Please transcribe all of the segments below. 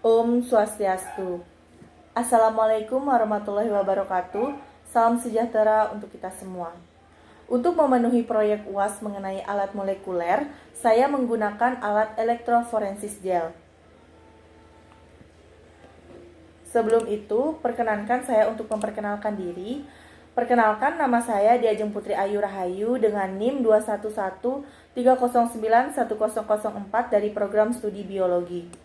Om Swastiastu. Assalamualaikum warahmatullahi wabarakatuh. Salam sejahtera untuk kita semua. Untuk memenuhi proyek UAS mengenai alat molekuler, saya menggunakan alat elektroforensis gel. Sebelum itu, perkenankan saya untuk memperkenalkan diri. Perkenalkan, nama saya Diajeng Putri Ayu Rahayu dengan NIM 21130910004 dari program studi biologi.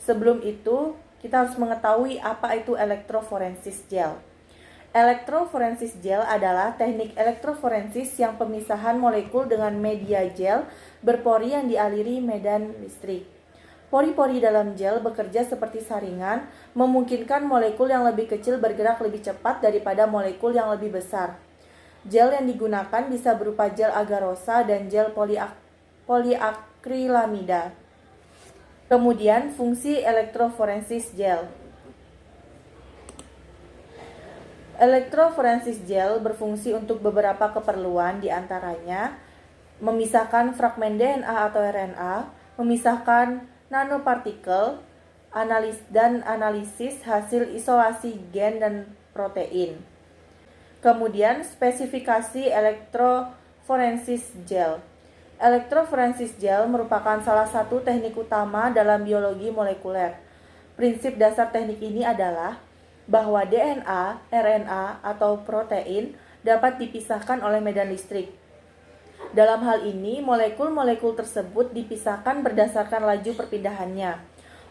Sebelum itu, kita harus mengetahui apa itu elektroforensis gel. Elektroforensis gel adalah teknik elektroforensis yang pemisahan molekul dengan media gel berpori yang dialiri medan listrik. Pori-pori dalam gel bekerja seperti saringan, memungkinkan molekul yang lebih kecil bergerak lebih cepat daripada molekul yang lebih besar. Gel yang digunakan bisa berupa gel agarosa dan gel poliakrilamida. Kemudian, fungsi elektroforensis gel. Elektroforensis gel berfungsi untuk beberapa keperluan, diantaranya memisahkan fragmen DNA atau RNA, memisahkan nanopartikel, analisis hasil isolasi gen dan protein. Kemudian, spesifikasi elektroforensis gel. Elektroforensis gel merupakan salah satu teknik utama dalam biologi molekuler. Prinsip dasar teknik ini adalah bahwa DNA, RNA, atau protein dapat dipisahkan oleh medan listrik. Dalam hal ini, molekul-molekul tersebut dipisahkan berdasarkan laju perpindahannya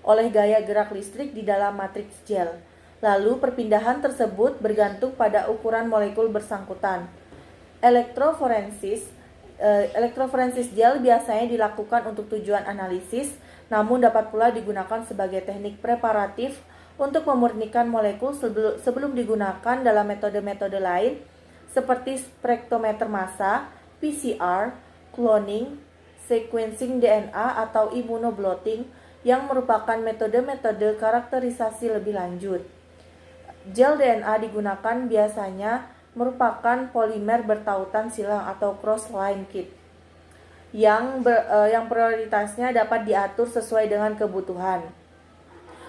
oleh gaya gerak listrik di dalam matriks gel. Lalu, perpindahan tersebut bergantung pada ukuran molekul bersangkutan. Elektroforensis gel biasanya dilakukan untuk tujuan analisis, namun dapat pula digunakan sebagai teknik preparatif untuk memurnikan molekul sebelum digunakan dalam metode-metode lain seperti spektrometer massa, PCR, cloning, sequencing DNA, atau immunoblotting yang merupakan metode-metode karakterisasi lebih lanjut. Gel DNA digunakan biasanya merupakan polimer bertautan silang atau cross-linked kit yang prioritasnya dapat diatur sesuai dengan kebutuhan.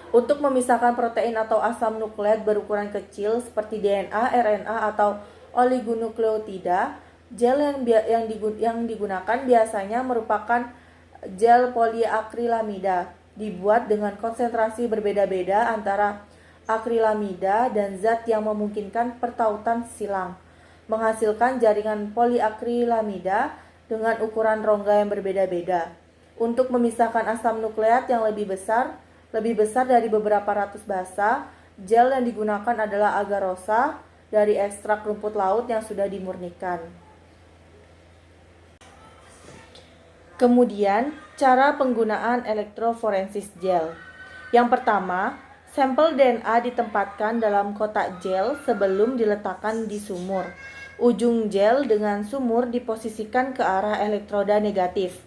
Untuk memisahkan protein atau asam nukleat berukuran kecil seperti DNA, RNA, atau oligonukleotida, gel yang digunakan biasanya merupakan gel poliakrilamida, dibuat dengan konsentrasi berbeda-beda antara akrilamida dan zat yang memungkinkan pertautan silang, menghasilkan jaringan poliakrilamida dengan ukuran rongga yang berbeda-beda. Untuk memisahkan asam nukleat yang lebih besar dari beberapa ratus basa, gel yang digunakan adalah agarosa dari ekstrak rumput laut yang sudah dimurnikan. Kemudian, cara penggunaan elektroforensis gel. Yang pertama, sampel DNA ditempatkan dalam kotak gel sebelum diletakkan di sumur. Ujung gel dengan sumur diposisikan ke arah elektroda negatif.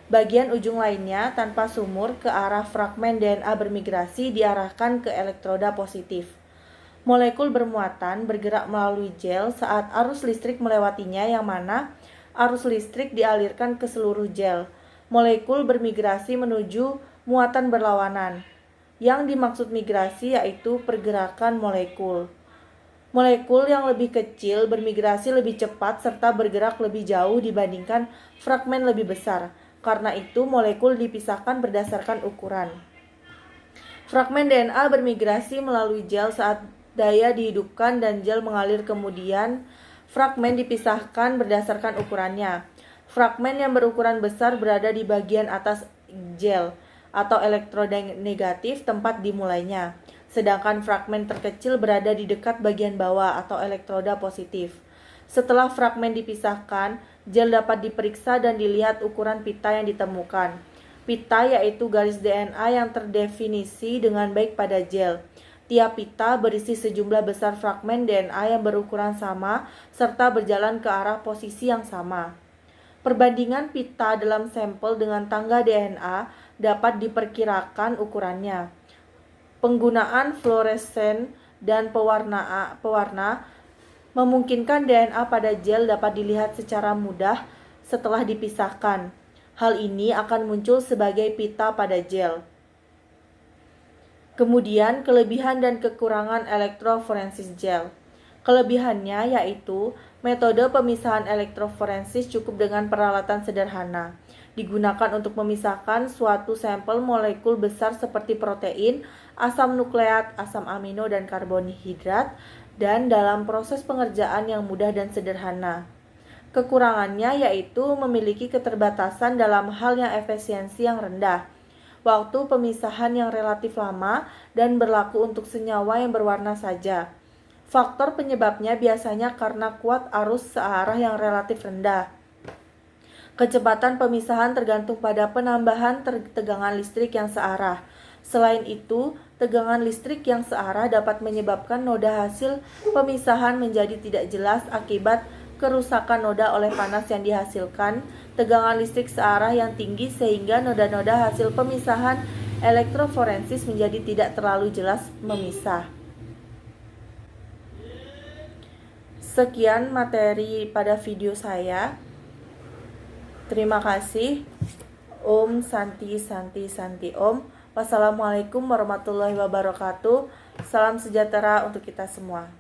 Bagian ujung lainnya tanpa sumur ke arah fragmen DNA bermigrasi diarahkan ke elektroda positif. Molekul bermuatan bergerak melalui gel saat arus listrik melewatinya, yang mana arus listrik dialirkan ke seluruh gel. Molekul bermigrasi menuju muatan berlawanan. Yang dimaksud migrasi yaitu pergerakan molekul. Molekul yang lebih kecil bermigrasi lebih cepat serta bergerak lebih jauh dibandingkan fragmen lebih besar. Karena itu, molekul dipisahkan berdasarkan ukuran. Fragmen DNA bermigrasi melalui gel saat daya dihidupkan dan gel mengalir, kemudian fragmen dipisahkan berdasarkan ukurannya. Fragmen yang berukuran besar berada di bagian atas gel atau elektroda negatif, tempat dimulainya. Sedangkan fragmen terkecil berada di dekat bagian bawah atau elektroda positif. Setelah fragmen dipisahkan, gel dapat diperiksa dan dilihat ukuran pita yang ditemukan. Pita yaitu garis DNA yang terdefinisi dengan baik pada gel. Tiap pita berisi sejumlah besar fragmen DNA yang berukuran sama serta berjalan ke arah posisi yang sama. Perbandingan pita dalam sampel dengan tangga DNA dapat diperkirakan ukurannya. Penggunaan fluoresen dan pewarna memungkinkan DNA pada gel dapat dilihat secara mudah setelah dipisahkan. Hal ini akan muncul sebagai pita pada gel. Kemudian kelebihan dan kekurangan elektroforensis gel. Kelebihannya yaitu metode pemisahan elektroforensis cukup dengan peralatan sederhana. Digunakan untuk memisahkan suatu sampel molekul besar seperti protein, asam nukleat, asam amino, dan karbohidrat, dan dalam proses pengerjaan yang mudah dan sederhana. Kekurangannya yaitu memiliki keterbatasan dalam hal yang efisiensi yang rendah, waktu pemisahan yang relatif lama, dan berlaku untuk senyawa yang berwarna saja. Faktor penyebabnya biasanya karena kuat arus searah yang relatif rendah. Kecepatan pemisahan tergantung pada penambahan tegangan listrik yang searah. Selain itu, tegangan listrik yang searah dapat menyebabkan noda hasil pemisahan menjadi tidak jelas akibat kerusakan noda oleh panas yang dihasilkan, tegangan listrik searah yang tinggi sehingga noda-noda hasil pemisahan elektroforensis menjadi tidak terlalu jelas memisah. Sekian materi pada video saya. Terima kasih. Om Santi Santi Santi Om. Wassalamualaikum warahmatullahi wabarakatuh. Salam sejahtera untuk kita semua.